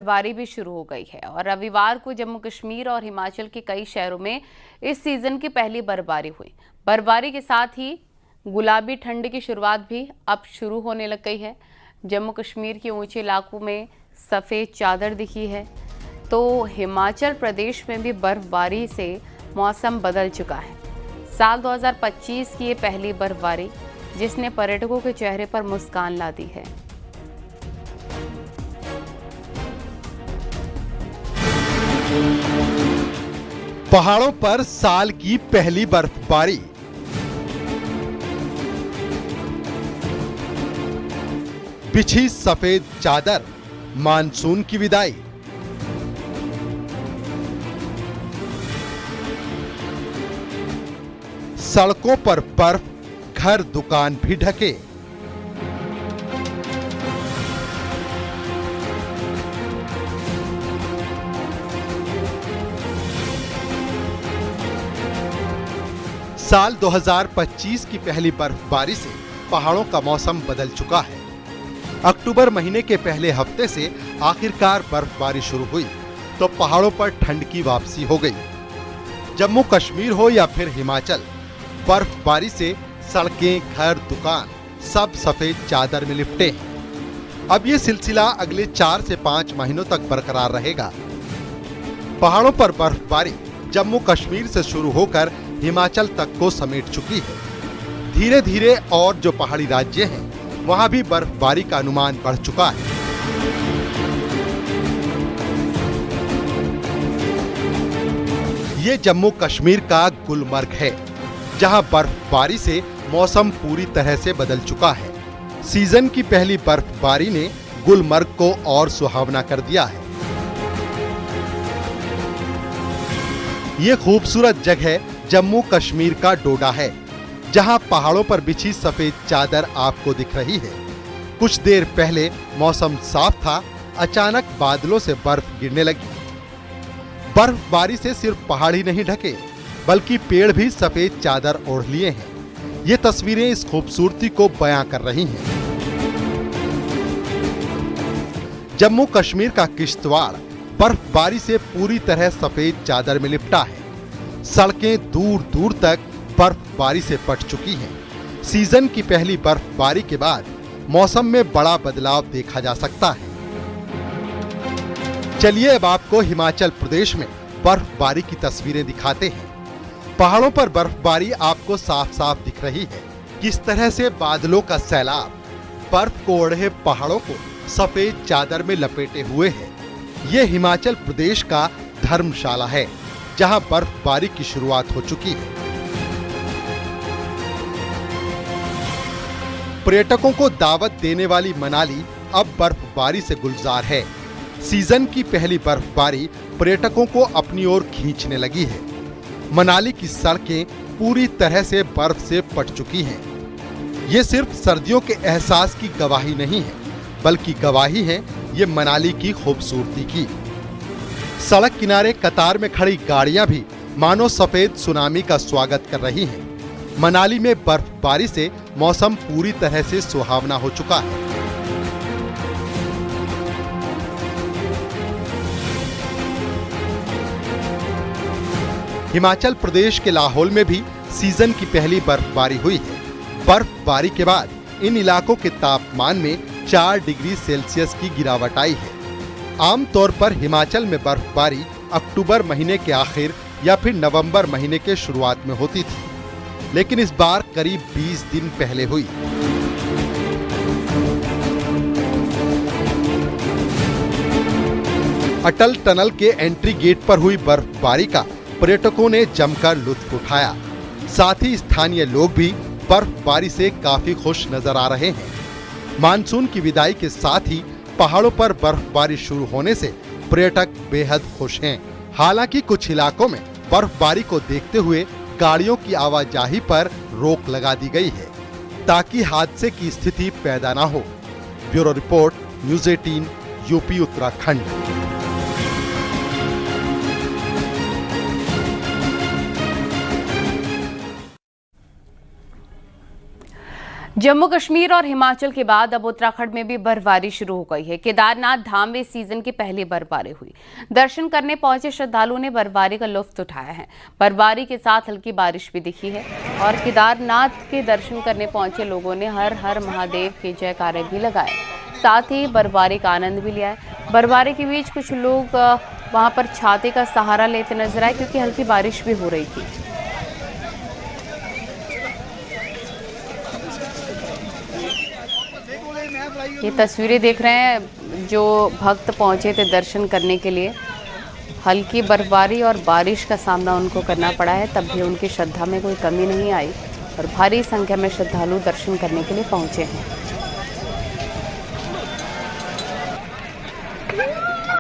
बर्फबारी भी शुरू हो गई है और रविवार को जम्मू कश्मीर और हिमाचल के कई शहरों में इस सीजन की पहली बर्फबारी हुई। बर्फबारी के साथ ही गुलाबी ठंड की शुरुआत भी अब शुरू होने लग गई है। जम्मू कश्मीर के ऊंचे इलाकों में सफ़ेद चादर दिखी है, तो हिमाचल प्रदेश में भी बर्फबारी से मौसम बदल चुका है। साल 2025 की ये पहली बर्फबारी जिसने पर्यटकों के चेहरे पर मुस्कान ला दी है। पहाड़ों पर साल की पहली बर्फबारी। बिछी सफेद चादर, मानसून की विदाई। सड़कों पर बर्फ, घर दुकान भी ढके। साल 2025 की पहली बर्फबारी से पहाड़ों का मौसम बदल चुका है। अक्टूबर महीने के पहले हफ्ते से आखिरकार बर्फबारी शुरू हुई तो पहाड़ों पर ठंड की वापसी हो गई। जम्मू कश्मीर हो या फिर हिमाचल, बर्फबारी से सड़कें, घर, दुकान सब सफेद चादर में लिपटे हैं। अब ये सिलसिला अगले 4 से 5 महीनों तक बरकरार रहेगा। पहाड़ों पर बर्फबारी जम्मू कश्मीर से शुरू होकर हिमाचल तक को समेट चुकी है। धीरे धीरे और जो पहाड़ी राज्य हैं, वहां भी बर्फबारी का अनुमान बढ़ चुका है। ये जम्मू कश्मीर का गुलमर्ग है, जहां बर्फबारी से मौसम पूरी तरह से बदल चुका है। सीजन की पहली बर्फबारी ने गुलमर्ग को और सुहावना कर दिया है। ये खूबसूरत जगह जम्मू कश्मीर का डोडा है, जहां पहाड़ों पर बिछी सफेद चादर आपको दिख रही है। कुछ देर पहले मौसम साफ था, अचानक बादलों से बर्फ गिरने लगी। बर्फबारी से सिर्फ पहाड़ ही नहीं ढके, बल्कि पेड़ भी सफेद चादर ओढ़ लिए हैं। ये तस्वीरें इस खूबसूरती को बयां कर रही हैं। जम्मू कश्मीर का किश्तवाड़ बर्फबारी से पूरी तरह सफेद चादर में लिपटा है। सड़कें दूर दूर तक बर्फबारी से पट चुकी हैं। सीजन की पहली बर्फबारी के बाद मौसम में बड़ा बदलाव देखा जा सकता है। चलिए अब आपको हिमाचल प्रदेश में बर्फबारी की तस्वीरें दिखाते हैं। पहाड़ों पर बर्फबारी आपको साफ साफ दिख रही है। किस तरह से बादलों का सैलाब बर्फ को ओढ़े पहाड़ों को सफेद चादर में लपेटे हुए है। ये हिमाचल प्रदेश का धर्मशाला है, जहां बर्फबारी की शुरुआत हो चुकी है। पर्यटकों को दावत देने वाली मनाली अब बर्फबारी से गुलजार है। सीजन की पहली बर्फबारी पर्यटकों को अपनी ओर खींचने लगी है। मनाली की सड़कें पूरी तरह से बर्फ से पट चुकी हैं। ये सिर्फ सर्दियों के एहसास की गवाही नहीं है, बल्कि गवाही है ये मनाली की खूबसूरती की। सड़क किनारे कतार में खड़ी गाड़ियां भी मानो सफेद सुनामी का स्वागत कर रही हैं। मनाली में बर्फबारी से मौसम पूरी तरह से सुहावना हो चुका है। हिमाचल प्रदेश के लाहौल में भी सीजन की पहली बर्फबारी हुई है। बर्फबारी के बाद इन इलाकों के तापमान में 4 डिग्री सेल्सियस की गिरावट आई है। आमतौर पर हिमाचल में बर्फबारी अक्टूबर महीने के आखिर या फिर नवंबर महीने के शुरुआत में होती थी, लेकिन इस बार करीब 20 दिन पहले हुई। अटल टनल के एंट्री गेट पर हुई बर्फबारी का पर्यटकों ने जमकर लुत्फ उठाया। साथ ही स्थानीय लोग भी बर्फबारी से काफी खुश नजर आ रहे हैं। मानसून की विदाई के साथ ही पहाड़ों पर बर्फबारी शुरू होने से पर्यटक बेहद खुश हैं। हालांकि कुछ इलाकों में बर्फबारी को देखते हुए गाड़ियों की आवाजाही पर रोक लगा दी गई है, ताकि हादसे की स्थिति पैदा न हो। Bureau report, news 18, UP Uttarakhand. Jammu Kashmir और हिमाचल के बाद अब उत्तराखंड में भी बर्फबारी शुरू हो गई है। केदारनाथ धाम में सीजन की पहली बर्फबारी हुई। दर्शन करने पहुंचे श्रद्धालुओं ने बर्फबारी का लुत्फ उठाया है। बर्फबारी के साथ हल्की बारिश भी दिखी है और केदारनाथ के दर्शन करने पहुंचे लोगों ने हर हर महादेव के जयकारे भी लगाए, साथ ही बर्फबारी का आनंद भी लिया है। बर्फबारी के बीच कुछ लोग वहां पर छाते का सहारा लेते नजर आए क्योंकि हल्की बारिश भी हो रही थी। ये तस्वीरें देख रहे हैं, जो भक्त पहुंचे थे दर्शन करने के लिए। हल्की बर्फबारी और बारिश का सामना उनको करना पड़ा है, तब भी उनकी श्रद्धा में कोई कमी नहीं आई और भारी संख्या में श्रद्धालु दर्शन करने के लिए पहुंचे हैं।